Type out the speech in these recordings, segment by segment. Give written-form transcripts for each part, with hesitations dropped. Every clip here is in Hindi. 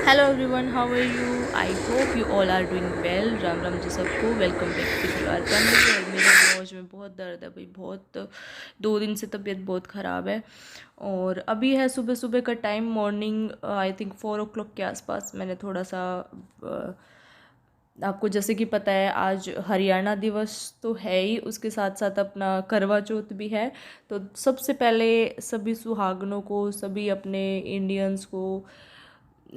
Hello everyone, how are you? I hope you all are doing well. Ram Ram ji सबको। Welcome back to our channel. और मेरे मौज में बहुत दर्द है भाई, बहुत 2 दिन से तबीयत बहुत ख़राब है। और अभी है सुबह सुबह का time, morning I think 4 o'clock के आसपास। मैंने थोड़ा सा आपको जैसे कि पता है आज हरियाणा दिवस तो है ही, उसके साथ साथ अपना करवा चौथ भी है। तो सबसे पहले सभी सुहागनों को, सभी अपने इंडियंस को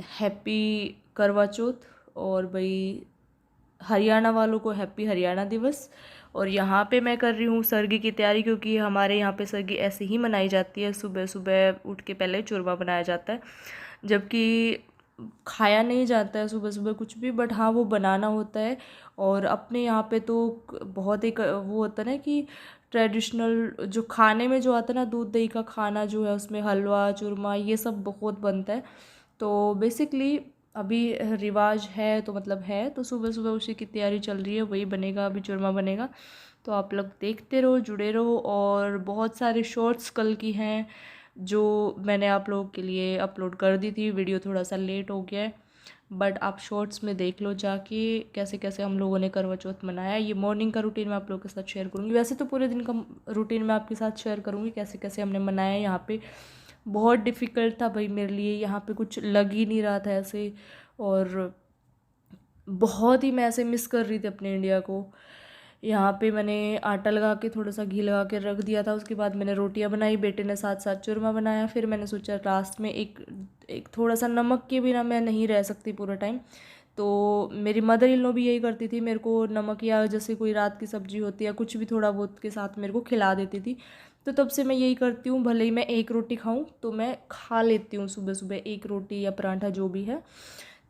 हैप्पी करवा चौथ। और भाई हरियाणा वालों को हैप्पी हरियाणा दिवस। और यहाँ पे मैं कर रही हूँ सरगी की तैयारी, क्योंकि हमारे यहाँ पे सरगी ऐसे ही मनाई जाती है। सुबह सुबह उठ के पहले चूरमा बनाया जाता है, जबकि खाया नहीं जाता है सुबह सुबह कुछ भी, बट हाँ वो बनाना होता है। और अपने यहाँ पे तो बहुत एक वो होता है ना कि ट्रेडिशनल जो खाने में जो आता है ना, दूध दही का खाना जो है, उसमें हलवा चूरमा ये सब बहुत बनता है। तो बेसिकली अभी रिवाज है तो मतलब है, तो सुबह सुबह उसी की तैयारी चल रही है, वही बनेगा, अभी चूरमा बनेगा। तो आप लोग देखते रहो, जुड़े रहो। और बहुत सारे शॉर्ट्स कल की हैं जो मैंने आप लोगों के लिए अपलोड कर दी थी। वीडियो थोड़ा सा लेट हो गया है, बट आप शॉर्ट्स में देख लो जाके कैसे कैसे हम लोगों ने करवा चौथ मनाया। ये मॉर्निंग का रूटीन मैं आप लोगों के साथ शेयर करूँगी। वैसे तो पूरे दिन का रूटीन मैं आपके साथ शेयर करूँगी, कैसे कैसे हमने मनाया। यहाँ पे बहुत डिफ़िकल्ट था भाई मेरे लिए, यहाँ पे कुछ लग ही नहीं रहा था ऐसे। और बहुत ही मैं ऐसे मिस कर रही थी अपने इंडिया को। यहाँ पे मैंने आटा लगा के थोड़ा सा घी लगा के रख दिया था, उसके बाद मैंने रोटियां बनाई, बेटे ने साथ साथ चूरमा बनाया। फिर मैंने सोचा लास्ट में एक एक थोड़ा सा नमक के बिना मैं नहीं रह सकती पूरा टाइम। तो मेरी मदर इन लॉ भी यही करती थी, मेरे को नमक या जैसे कोई रात की सब्जी होती है कुछ भी थोड़ा बहुत के साथ मेरे को खिला देती थी। तो तब से मैं यही करती हूँ, भले ही मैं एक रोटी खाऊं तो मैं खा लेती हूँ सुबह सुबह एक रोटी या पराठा जो भी है,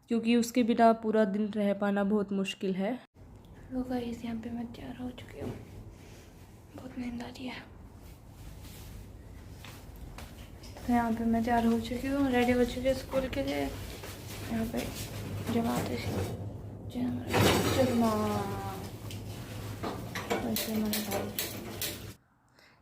क्योंकि उसके बिना पूरा दिन रह पाना बहुत मुश्किल है। तो गाइस यहाँ पे मैं तैयार हो चुकी हूँ, बहुत नींद आ रही है। तो यहाँ पे मैं तैयार हो चुकी हूँ, रेडी हो चुकी हूँ स्कूल के लिए। यहाँ पे जमाते चरमा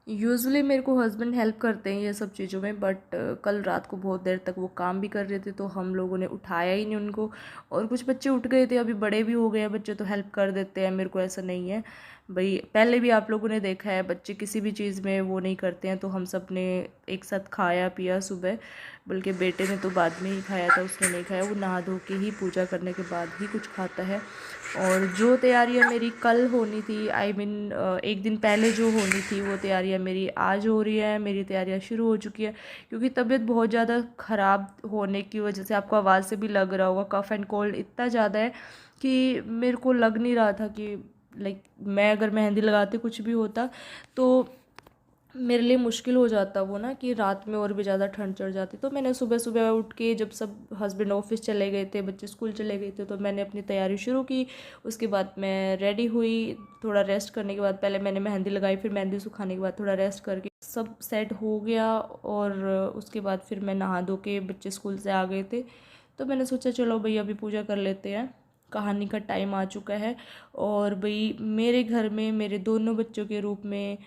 यूजुअली मेरे को हस्बैंड हेल्प करते हैं ये सब चीज़ों में, बट कल रात को बहुत देर तक वो काम भी कर रहे थे, तो हम लोगों ने उठाया ही नहीं उनको। और कुछ बच्चे उठ गए थे, अभी बड़े भी हो गए हैं बच्चे, तो हेल्प कर देते हैं। मेरे को ऐसा नहीं है भाई, पहले भी आप लोगों ने देखा है बच्चे किसी भी चीज़ में वो नहीं करते हैं। तो हम सब ने एक साथ खाया पिया सुबह, बल्कि बेटे ने तो बाद में ही खाया था, उसने नहीं खाया। वो नहा धो के ही पूजा करने के बाद ही कुछ खाता है। और जो तैयारियां मेरी कल होनी थी, आई मीन एक दिन पहले जो होनी थी, वो तैयारियां मेरी आज हो रही है। मेरी तैयारियां शुरू हो चुकी है, क्योंकि तबीयत बहुत ज़्यादा ख़राब होने की वजह से, आपको आवाज़ से भी लग रहा होगा, कफ़ एंड कोल्ड इतना ज़्यादा है कि मेरे को लग नहीं रहा था कि लाइक मैं अगर मेहंदी लगाती कुछ भी होता तो मेरे लिए मुश्किल हो जाता वो ना, कि रात में और भी ज़्यादा ठंड चढ़ जाती। तो मैंने सुबह सुबह उठ के, जब सब हस्बैंड ऑफिस चले गए थे, बच्चे स्कूल चले गए थे, तो मैंने अपनी तैयारी शुरू की। उसके बाद मैं रेडी हुई, थोड़ा रेस्ट करने के बाद पहले मैंने मेहंदी लगाई, फिर मेहंदी सुखाने के बाद थोड़ा रेस्ट करके सब सेट हो गया। और उसके बाद फिर मैं नहा धो के, बच्चे स्कूल से आ गए थे, तो मैंने सोचा चलो भैया अभी पूजा कर लेते हैं, कहानी का टाइम आ चुका है। और भाई मेरे घर में मेरे दोनों बच्चों के रूप में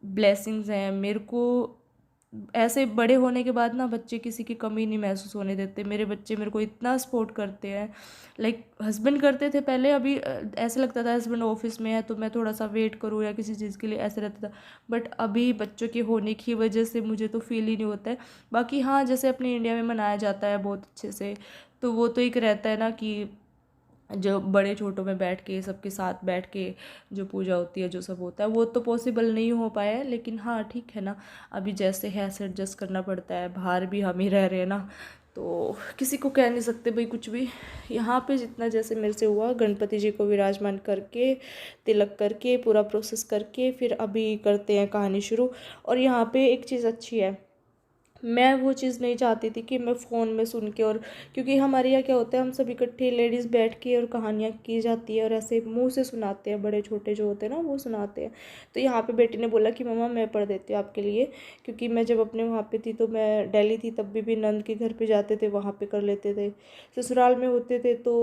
ब्लेसिंग्स हैं मेरे को। ऐसे बड़े होने के बाद ना बच्चे किसी की कमी नहीं महसूस होने देते। मेरे बच्चे मेरे को इतना सपोर्ट करते हैं, लाइक हस्बैंड करते थे पहले, अभी ऐसे लगता था हस्बैंड ऑफिस में है तो मैं थोड़ा सा वेट करूँ या किसी चीज़ के लिए, ऐसे रहता था। बट अभी बच्चों के होने की वजह से मुझे तो फील ही नहीं होता है। बाकी हाँ, जैसे अपने इंडिया में मनाया जाता है बहुत अच्छे से, तो वो तो एक रहता है ना कि जो बड़े छोटों में बैठ के, सबके साथ बैठ के जो पूजा होती है, जो सब होता है, वो तो पॉसिबल नहीं हो पाया है। लेकिन हाँ ठीक है ना, अभी जैसे है ऐसे एडजस्ट करना पड़ता है। बाहर भी हम ही रह रहे हैं ना, तो किसी को कह नहीं सकते भाई कुछ भी। यहाँ पे जितना जैसे मेरे से हुआ, गणपति जी को विराजमान करके, तिलक करके, पूरा प्रोसेस करके, फिर अभी करते हैं कहानी शुरू। और यहाँ पे एक चीज़ अच्छी है, मैं वो चीज़ नहीं चाहती थी कि मैं फ़ोन में सुन के, और क्योंकि हमारे यहाँ क्या होता है, हम सब इकट्ठे लेडीज़ बैठ के और कहानियाँ की जाती है, और ऐसे मुंह से सुनाते हैं, बड़े छोटे जो होते हैं ना वो सुनाते हैं। तो यहाँ पे बेटी ने बोला कि मम्मा मैं पढ़ देती हूँ आपके लिए, क्योंकि मैं जब अपने वहाँ पे थी, तो मैं दिल्ली थी तब भी नंद के घर पे जाते थे, वहाँ पे कर लेते थे। ससुराल में होते थे तो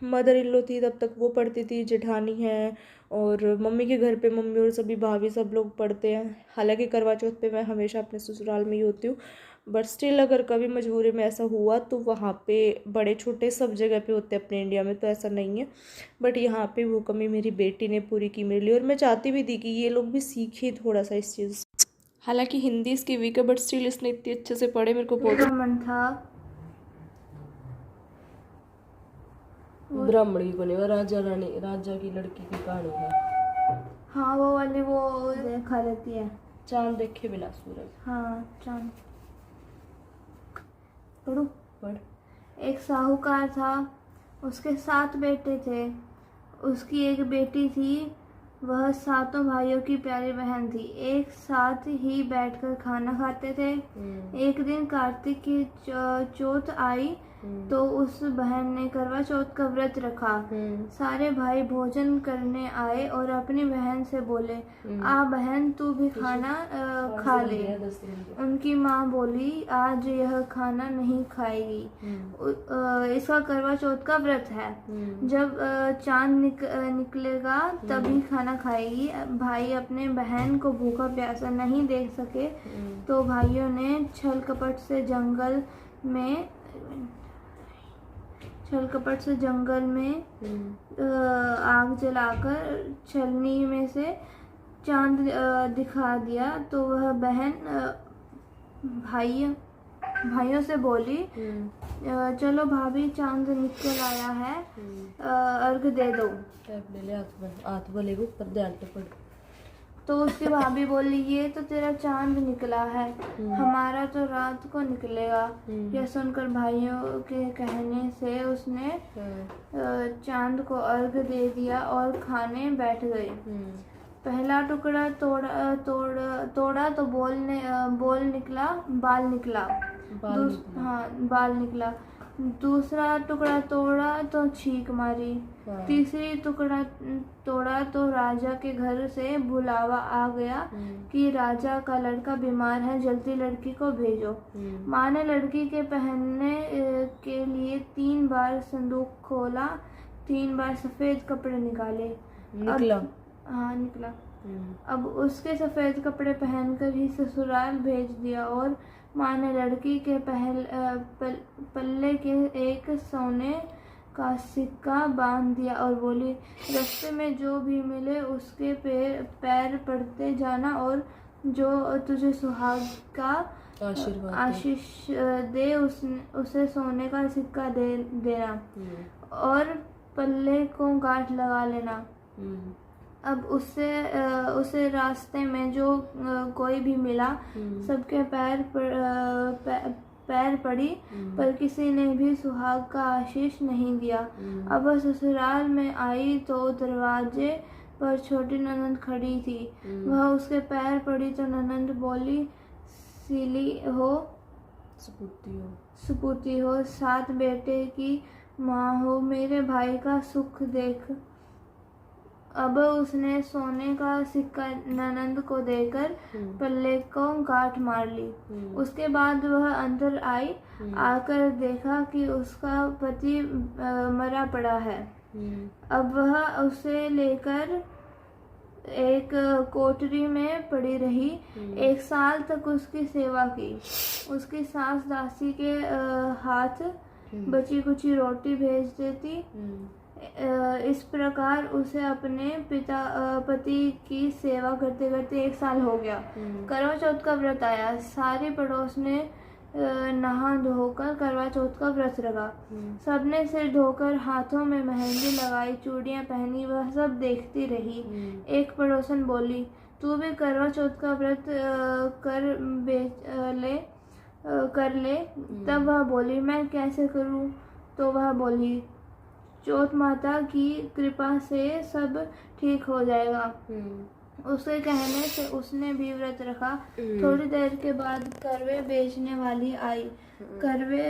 मदर इन लॉ थी तब तक वो पढ़ती थी, जेठानी है, और मम्मी के घर पे मम्मी और सभी भाभी सब लोग पढ़ते हैं। हालांकि करवा चौथ पे मैं हमेशा अपने ससुराल में ही होती हूँ, बट स्टिल अगर कभी मजबूरी में ऐसा हुआ तो वहाँ पे बड़े छोटे सब जगह पे होते हैं, अपने इंडिया में तो ऐसा नहीं है, बट यहाँ पे वो कमी मेरी बेटी ने पूरी की मेरे लिए। और मैं चाहती भी थी कि ये लोग भी सीखे थोड़ा सा इस चीज़। हालांकि हिंदी इसकी वीक है बट स्टिल इसने इतनी अच्छे से पढ़े, मेरे को बहुत मन था ब्राह्मणी बने, राजा रानी, राजा की लड़की की कहानी है। हाँ वो वाली, वो देखा रहती है, चांद देखे बिना सूरज। हाँ चांद। पढ़ो। पढ़। एक साहूकार था, उसके 7 बेटे थे। उसकी एक बेटी थी, वह 7 भाइयों की प्यारी बहन थी। एक साथ ही बैठकर खाना खाते थे। एक दिन कार्तिक की चौथ आई तो उस बहन ने करवा चौथ का व्रत रखा। सारे भाई भोजन करने आए और अपनी बहन से बोले, आ बहन तू भी खाना खा ले। उनकी माँ बोली, आज यह खाना नहीं खाएगी, इसका करवा चौथ का व्रत है, जब चांद निकलेगा तभी खाना खाएगी। भाई अपने बहन को भूखा प्यासा नहीं देख सके तो भाइयों ने छल कपट से जंगल में आग जलाकर छलनी में से चांद दिखा दिया। तो वह बहन भाइयों से बोली, चलो भाभी चांद निकल आया है, अर्घ दे दो। हाथ भले ऊपर ध्यान से पढ़। तो उसकी भाभी बोली, ये तो तेरा चांद निकला है, हमारा तो रात को निकलेगा। यह सुनकर भाइयों के कहने से उसने चांद को अर्घ दे दिया और खाने बैठ गई। पहला टुकड़ा तोड़ा तो बाल निकला। दूसरा टुकड़ा तोड़ा तो छींक मारी। तीसरी टुकड़ा तोड़ा तो राजा के घर से बुलावा आ गया कि राजा का लड़का बीमार है, जल्दी लड़की को भेजो। माँ ने लड़की के पहनने के लिए 3 बार संदूक खोला, 3 बार सफेद कपड़े निकाले। निकला। अब उसके सफेद कपड़े पहनकर ही ससुराल भेज दिया और माँ ने लड़की के पल्ले के एक सोने का सिक्का बांध दिया और बोली, रास्ते में जो भी मिले उसके पैर पड़ते जाना और जो तुझे सुहाग का आशीष दे उसे सोने का सिक्का देना और पल्ले को गांठ लगा लेना। अब उसे रास्ते में जो कोई भी मिला सबके पैर पड़ी पर किसी ने भी सुहाग का आशीष नहीं दिया। अब वह ससुराल में आई तो दरवाजे पर छोटी ननंद खड़ी थी। वह उसके पैर पड़ी तो ननंद बोली, सीली हो, सपूती हो, 7 बेटे की माँ हो, मेरे भाई का सुख देख। अब उसने सोने का सिक्का ननंद को देकर पल्ले को गांठ मार ली। उसके बाद वह अंदर आई, आकर देखा कि उसका पति मरा पड़ा है। अब वह उसे लेकर एक कोठरी में पड़ी रही। 1 साल तक उसकी सेवा की। उसकी सास दासी के हाथ बची कुची रोटी भेज देती। इस प्रकार उसे अपने पति की सेवा करते करते 1 साल हो गया। करवा चौथ का व्रत आया। सारे पड़ोस ने नहा धोकर करवा चौथ का व्रत रखा। सबने सिर धोकर हाथों में मेहंदी लगाई, चूड़ियां पहनी, वह सब देखती रही। एक पड़ोसन बोली, तू भी करवा चौथ का व्रत कर ले। तब वह बोली, मैं कैसे करूं? तो वह बोली, चौथ माता की कृपा से सब ठीक हो जाएगा। उसके कहने से उसने भी व्रत रखा। थोड़ी देर के बाद करवे बेचने वाली आई। करवे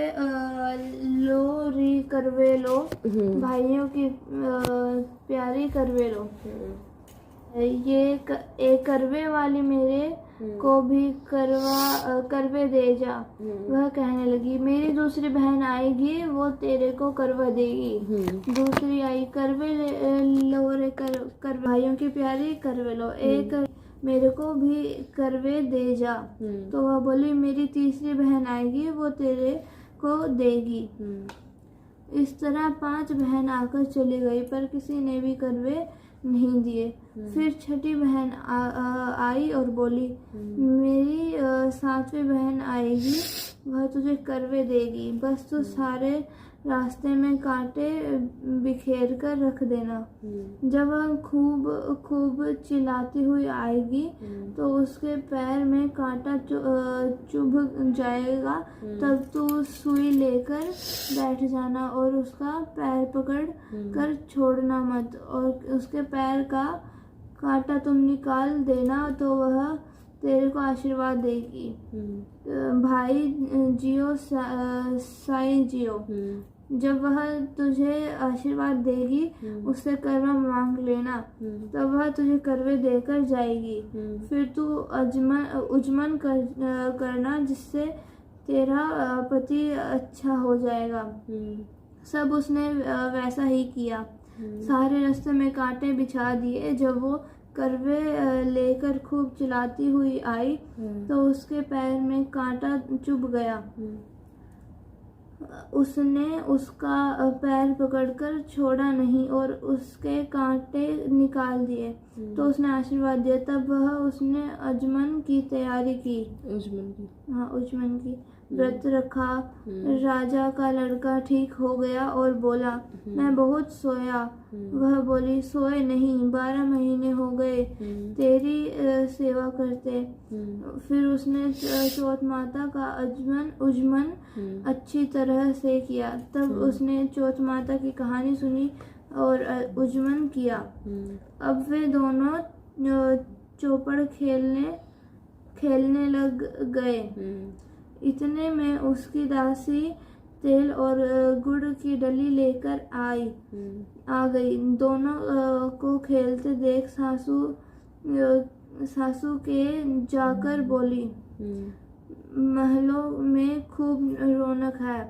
लो भाइयों की प्यारी करवे लो, ये एक करवे वाली मेरे को भी करवे दे जा। वह कहने लगी, मेरी दूसरी बहन आएगी, वो तेरे को करवा देगी। दूसरी आई, करवे लो रे कर भाइयों की प्यारी करवे लो। एक मेरे को भी करवे दे जा। तो वह बोली मेरी तीसरी बहन आएगी, वो तेरे को देगी। इस तरह 5 बहन आकर चली गई, पर किसी ने भी करवे नहीं दिए। फिर छठी बहन आई और बोली मेरी 7वीं बहन आएगी, वह तुझे करवे देगी, बस तू सारे रास्ते में कांटे बिखेर कर रख देना। जब वह खूब चिल्लाती हुई आएगी तो उसके पैर में कांटा चुभ जाएगा, तब तू सुई लेकर बैठ जाना और उसका पैर पकड़ कर छोड़ना मत, और उसके पैर का कांटा तुम निकाल देना तो वह तेरे को आशीर्वाद देगी। भाई जियो साई जियो। जब वह तुझे आशीर्वाद देगी उससे करवा मांग लेना, तब वह तुझे करवे देकर जाएगी। फिर तू उजमन करना, जिससे तेरा पति अच्छा हो जाएगा। सब उसने वैसा ही किया। सारे रास्ते में कांटे बिछा दिए। जब वो करवे लेकर खूब चिल्लाती हुई आई तो उसके पैर में कांटा चुभ गया। उसने उसका पैर पकड़कर छोड़ा नहीं और उसके कांटे निकाल दिए। तो उसने आशीर्वाद दिया। तब वह उसने अजमन की तैयारी की। उजमन की व्रत रखा। राजा का लड़का ठीक हो गया और बोला मैं बहुत सोया। वह बोली सोए नहीं, 12 महीने हो गए तेरी सेवा करते। फिर उसने चौथ माता का उजमन अच्छी तरह से किया। तब उसने चौथ माता की कहानी सुनी और उजमन किया। अब वे दोनों चौपड़ खेलने लग गए। इतने में उसकी दासी तेल और गुड़ की डली लेकर आ गई। दोनों को खेलते देख सासू के जाकर बोली महलों में खूब रौनक है,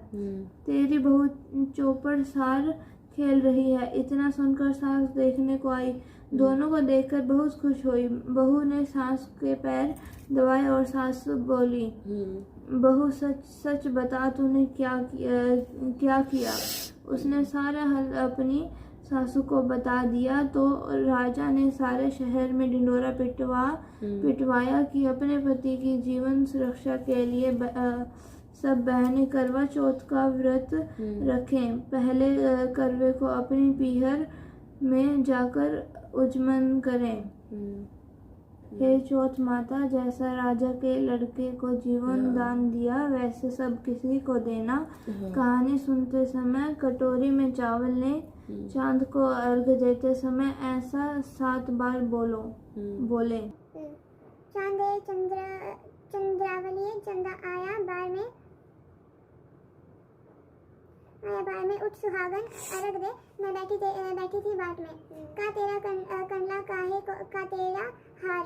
तेरी बहू चौपड़ सार खेल रही है। इतना सुनकर सास देखने को आई। दोनों को देखकर बहुत खुश हुई। बहू ने सास के पैर दबाए और सास बोली बहू सच बता तूने क्या किया। उसने सारा हल अपनी सासू को बता दिया। तो राजा ने सारे शहर में ढिंढोरा पिटवाया कि अपने पति की जीवन सुरक्षा के लिए सब बहनें करवा चौथ का व्रत रखें। पहले करवे को अपनी पीहर में जाकर उजमन करें। हे चौथ माता, जैसा राजा के लड़के को जीवन दान दिया वैसे सब किसी को देना। कहानी सुनते समय कटोरी में चावल ले, चांद को अर्घ देते समय ऐसा 7 बार बोले चांदे चंद्रावली चंदा आया बार में उठ सुहागन अर्घ दे। मैं बैठी थी बाट में। का तेरा कंडला का तेरा हार,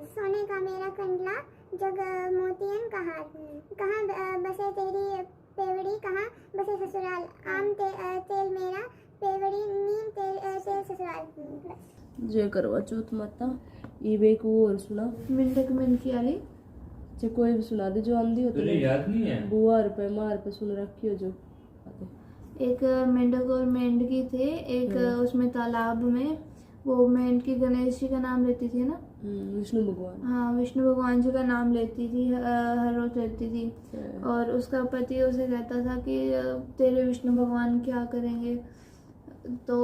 सोने का मेरा कंडला जग मोतियन का हार। कहाँ बसे तेरी पेवड़ी, कहाँ बसे ससुराल। आम तेल मेरा पेवड़ी, नीम तेल ससुराल। जय करवा चौथ माता। ईबे को और सुना मिंटक में की आली चाहे कोई भी सुना दे जो आंधी होती तुझे याद नहीं है? बुआ रुपए मार पे सुन रखी हो जो। एक मेंढक और मेंढकी थे। एक उसमें तालाब में वो मेंढकी गणेश जी का नाम लेती थी ना, विष्णु भगवान। हाँ, विष्णु भगवान जी का नाम लेती थी, हर रोज लेती थी। और उसका पति उसे कहता था कि तेरे विष्णु भगवान क्या करेंगे। तो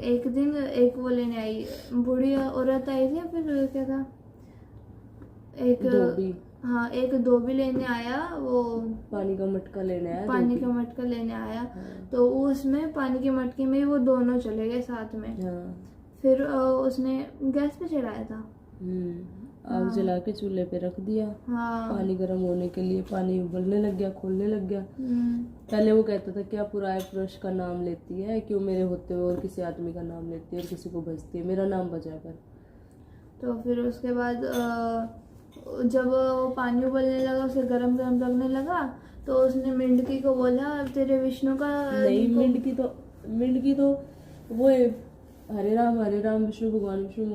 एक दिन एक वो लेने आई, बूढ़ी औरत आई थी। फिर क्या था, एक धोबी लेने आया। वो पानी का मटका लेने आया। तो उसमें पानी के मटके में वो दोनों चले गए साथ में। फिर उसने गैस पे चढ़ाया था, आग जला के चूल्हे पे रख दिया। पानी गर्म होने के लिए पानी उबलने लग गया, खोलने लग गया। पहले वो कहता था क्या पुराने पुरुष का नाम लेती है, क्यों मेरे होते हुए और किसी आदमी का नाम लेती है और किसी को भजती है, मेरा नाम बजा कर। तो फिर उसके बाद जब वो पानी उबलने लगा, उसे गरम गरम लगने लगा, तो उसने मेंढकी को बोला तेरे विष्णु का नहीं। मेंढकी तो वो हरे राम विष्णु भगवान विष्णु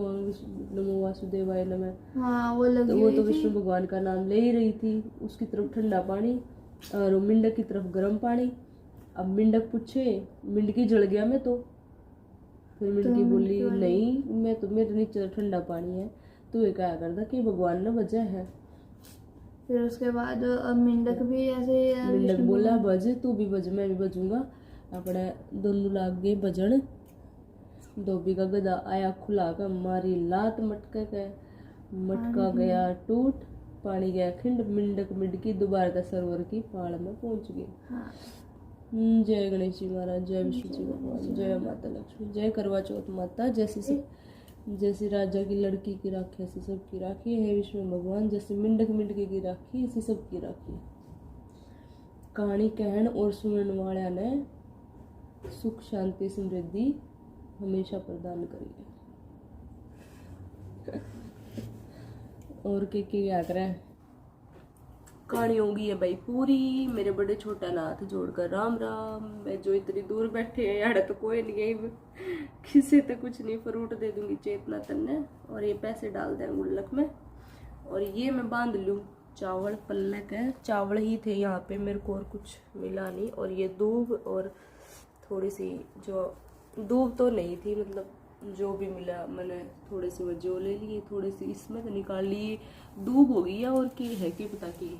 नमो वासुदेवाय नमः। हाँ वो लगी तो वो हुई तो थी। विष्णु भगवान का नाम ले ही रही थी। उसकी तरफ ठंडा पानी और मिंडक की तरफ गर्म पानी। अब मिंडक पूछे, मिंडकी जल गया मैं तो। फिर मिंडकी बोली नहीं, मैं तो मेरे नीचे ठंडा पानी है, तू ये क्या करता कि भगवान ने वजह है। फिर उसके बाद अब मिंडक भी ऐसे मिंडक बोला बज, तू भी बज मैं भी बजूंगा। अपने दोनों लाग गए बजन। धोबी का गधा आया खुला कर मारी लात मटके के, मटका गया टूट, पानी गया खिंड, मिंडक मिंडकी दोबारा का सरोवर की पाड़ में पहुंच गई। हाँ। जय गणेश जी महाराज, जय विष्णु जी भगवान, जय माता लक्ष्मी, जय करवा चौथ माता। जैसी राजा की लड़की की राखी ऐसी सबकी राखी है विष्णु भगवान। जैसे मिंडक मिंडकी की राखी ऐसी सबकी राखी। कहानी कहन और सुनने वाले ने सुख शांति समृद्धि हमेशा प्रदान करिए। और के क्या करें, कहानी होगी है भाई पूरी। मेरे बड़े छोटा नाथ जोड़कर राम राम। मैं जो इतनी दूर बैठे हैं यार तो कोई नहीं है, किसी तो कुछ नहीं, फ्रूट दे दूंगी चेतना तन्ने और ये पैसे डाल दें गुल्लक में। और ये मैं बांध लूँ चावल पल्ले के, चावल ही थे यहाँ पे, मेरे को और कुछ मिला नहीं। और ये दूब और थोड़ी सी जो दूब तो नहीं थी, मतलब जो भी मिला मैंने थोड़े से वो जो ले लिए, थोड़ी सी इसमें तो निकाल लिए। दूब होगी या और की है कि पता की